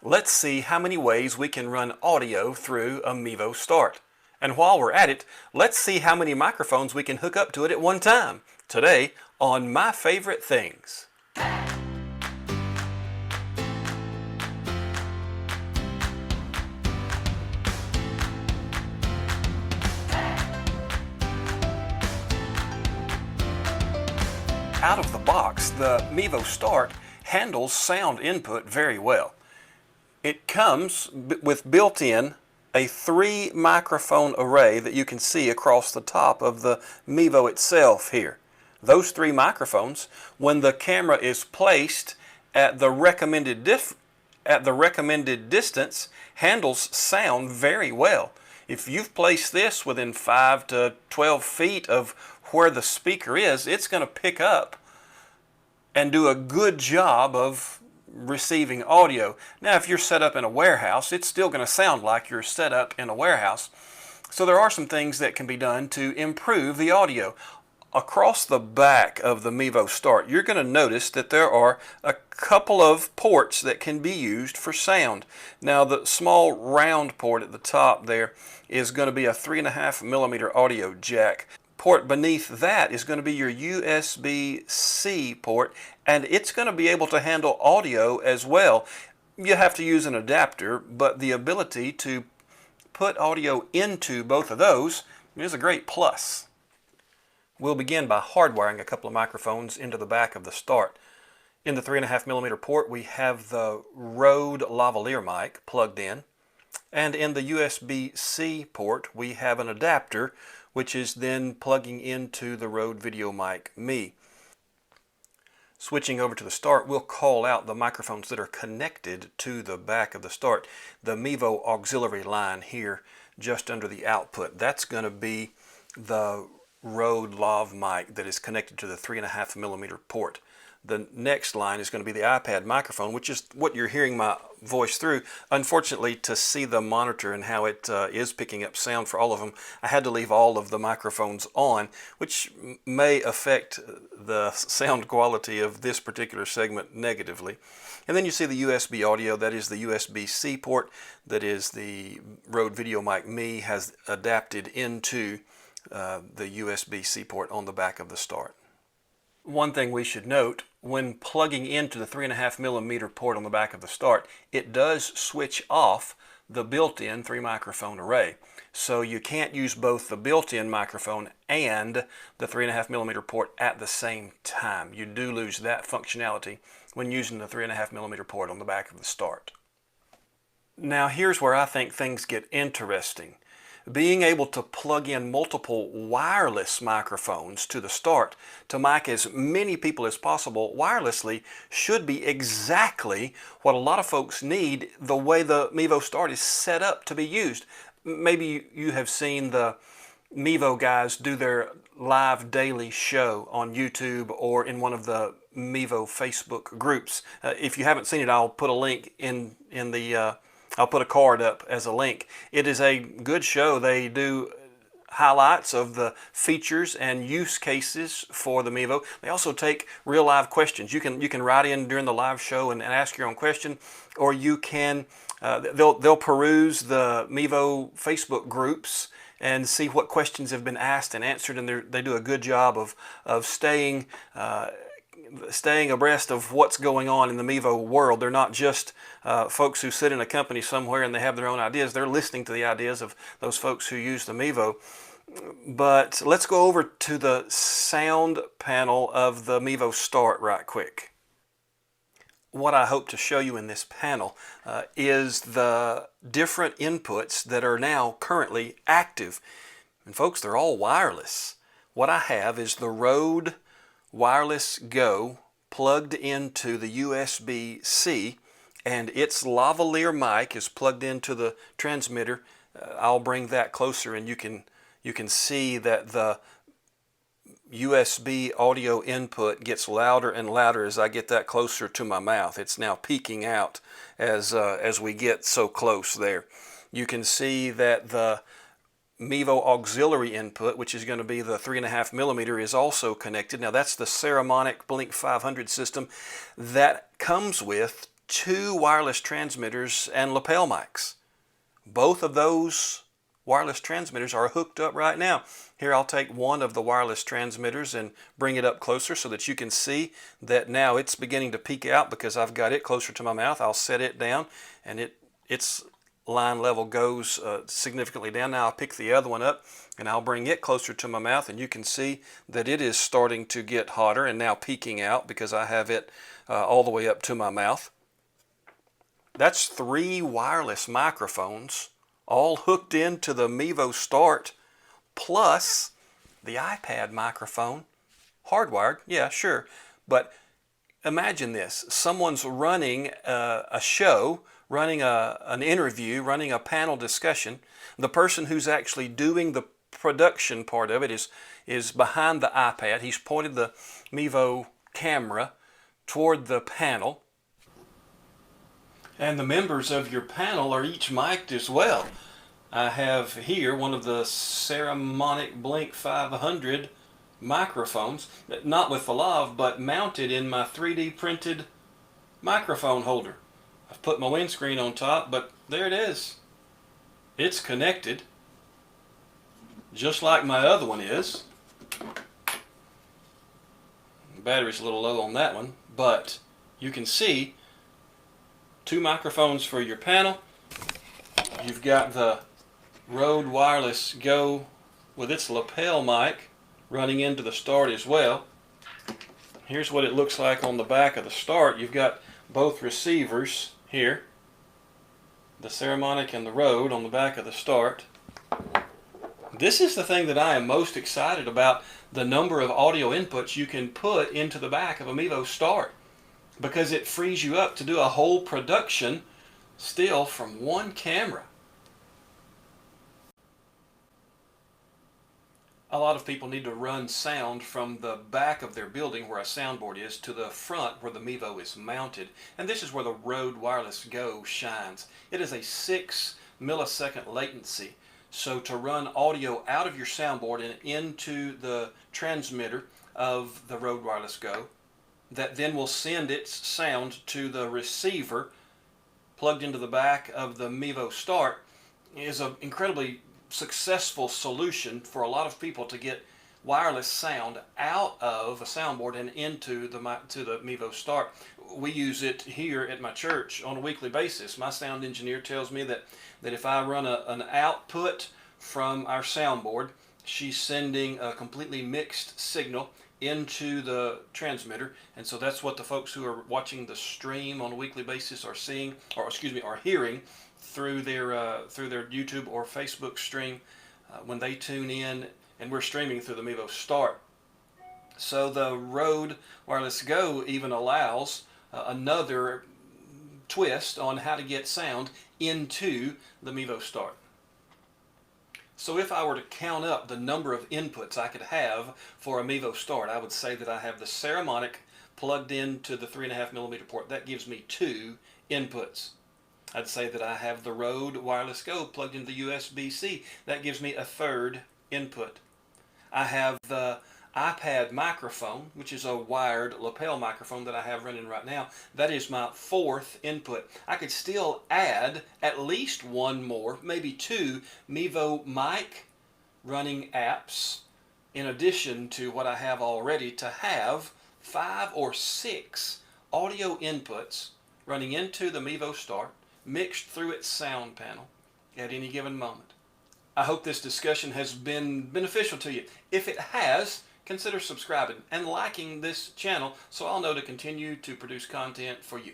Let's see how many ways we can run audio through a Mevo Start. And while we're at it, let's see how many microphones we can hook up to it at one time. Today on My Favorite Things. Out of the box, the Mevo Start handles sound input very well. It comes with built-in a 3 microphone array that you can see across the top of the Mevo itself here. Those 3 microphones, when the camera is placed at the recommended distance, handles sound very well. If you've placed this within 5 to 12 feet of where the speaker is, it's going to pick up and do a good job of receiving audio. Now, if you're set up in a warehouse, it's still going to sound like you're set up in a warehouse. So there are some things that can be done to improve the audio. Across the back of the Mevo Start, you're going to notice that there are a couple of ports that can be used for sound. Now, the small round port at the top there is going to be a 3.5mm audio jack. Port beneath that is going to be your USB-C port, and it's going to be able to handle audio as well. You have to use an adapter, but the ability to put audio into both of those is a great plus. We'll begin by hardwiring a couple of microphones into the back of the Start. In the 3.5mm port, we have the Rode lavalier mic plugged in, and in the USB-C port, we have an adapter which is then plugging into the Rode VideoMic Me. Switching over to the Start, we'll call out the microphones that are connected to the back of the Start. The Mevo auxiliary line here just under the output, that's going to be the Rode Lav mic that is connected to the 3.5mm port. The next line is going to be the iPad microphone, which is what you're hearing my voice through. Unfortunately, to see the monitor and how it is picking up sound for all of them, I had to leave all of the microphones on, which may affect the sound quality of this particular segment negatively. And then you see the USB audio, that is the USB-C port, that is the Rode VideoMic Me has adapted into the USB-C port on the back of the Start. One thing we should note, when plugging into the 3.5mm port on the back of the Start, it does switch off the built-in 3 microphone array. So you can't use both the built-in microphone and the 3.5mm port at the same time. You do lose that functionality when using the 3.5mm port on the back of the Start. Now here's where I think things get interesting. Being able to plug in multiple wireless microphones to the Start to mic as many people as possible wirelessly should be exactly what a lot of folks need the way the Mevo Start is set up to be used. Maybe you have seen the Mevo guys do their live daily show on YouTube or in one of the Mevo Facebook groups. If you haven't seen it, I'll put a link in the I'll put a card up as a link. It is a good show. They do highlights of the features and use cases for the Mevo. They also take real live questions. You can write in during the live show and ask your own question, or you can they'll peruse the Mevo Facebook groups and see what questions have been asked and answered, and they do a good job of staying abreast of what's going on in the Mevo world. They're not just folks who sit in a company somewhere and they have their own ideas. They're listening to the ideas of those folks who use the Mevo. But let's go over to the sound panel of the Mevo Start right quick. What I hope to show you in this panel is the different inputs that are now currently active. And folks, they're all wireless. What I have is the Rode Wireless Go plugged into the USB-C, and its lavalier mic is plugged into the transmitter. I'll bring that closer and you can see that the USB audio input gets louder and louder as I get that closer to my mouth. It's now peaking out as we get so close there. You can see that the Mevo auxiliary input, which is going to be the 3.5mm, is also connected. Now that's the Saramonic Blink 500 system that comes with 2 wireless transmitters and lapel mics. Both of those wireless transmitters are hooked up right now. Here, I'll take one of the wireless transmitters and bring it up closer so that you can see that now it's beginning to peak out because I've got it closer to my mouth. I'll set it down and its line level goes significantly down. Now I'll pick the other one up and I'll bring it closer to my mouth, and you can see that it is starting to get hotter and now peaking out because I have it all the way up to my mouth. That's 3 wireless microphones all hooked into the Mevo Start, plus the iPad microphone, hardwired, yeah, sure. But imagine this, someone's running a show, running an interview, running a panel discussion. The person who's actually doing the production part of it is behind the iPad. He's pointed the Mevo camera toward the panel. And the members of your panel are each mic'd as well. I have here one of the Ceramic Blink 500 microphones, not with the lav, but mounted in my 3D printed microphone holder. I've put my windscreen on top, but there it is. It's connected, just like my other one is. The battery's a little low on that one, but you can see 2 microphones for your panel. You've got the Rode Wireless Go with its lapel mic running into the Start as well. Here's what it looks like on the back of the Start. You've got both receivers here, the Ceramic and the Rode on the back of the Start. This is the thing that I am most excited about, the number of audio inputs you can put into the back of a Mevo Start, because it frees you up to do a whole production still from one camera. A lot of people need to run sound from the back of their building where a soundboard is to the front where the Mevo is mounted. And this is where the Rode Wireless Go shines. It is a 6 millisecond latency. So to run audio out of your soundboard and into the transmitter of the Rode Wireless Go, that then will send its sound to the receiver plugged into the back of the Mevo Start, is an incredibly successful solution for a lot of people to get wireless sound out of a soundboard and into the Mevo Start. We use it here at my church on a weekly basis. My sound engineer tells me that if I run an output from our soundboard, she's sending a completely mixed signal into the transmitter, and so that's what the folks who are watching the stream on a weekly basis are seeing, or excuse me, are hearing through their YouTube or Facebook stream when they tune in, and we're streaming through the Mevo Start. So the Rode Wireless Go even allows another twist on how to get sound into the Mevo Start. So if I were to count up the number of inputs I could have for a Mevo Start, I would say that I have the Ceramic plugged into the 3.5mm port. That gives me 2 inputs. I'd say that I have the Rode Wireless Go plugged into the USB-C. That gives me a 3rd input. I have the iPad microphone, which is a wired lapel microphone that I have running right now. That is my 4th input. I could still add at least 1 more, maybe 2 Mevo mic running apps in addition to what I have already, to have 5 or 6 audio inputs running into the Mevo Start, mixed through its sound panel at any given moment. I hope this discussion has been beneficial to you. If it has, consider subscribing and liking this channel so I'll know to continue to produce content for you.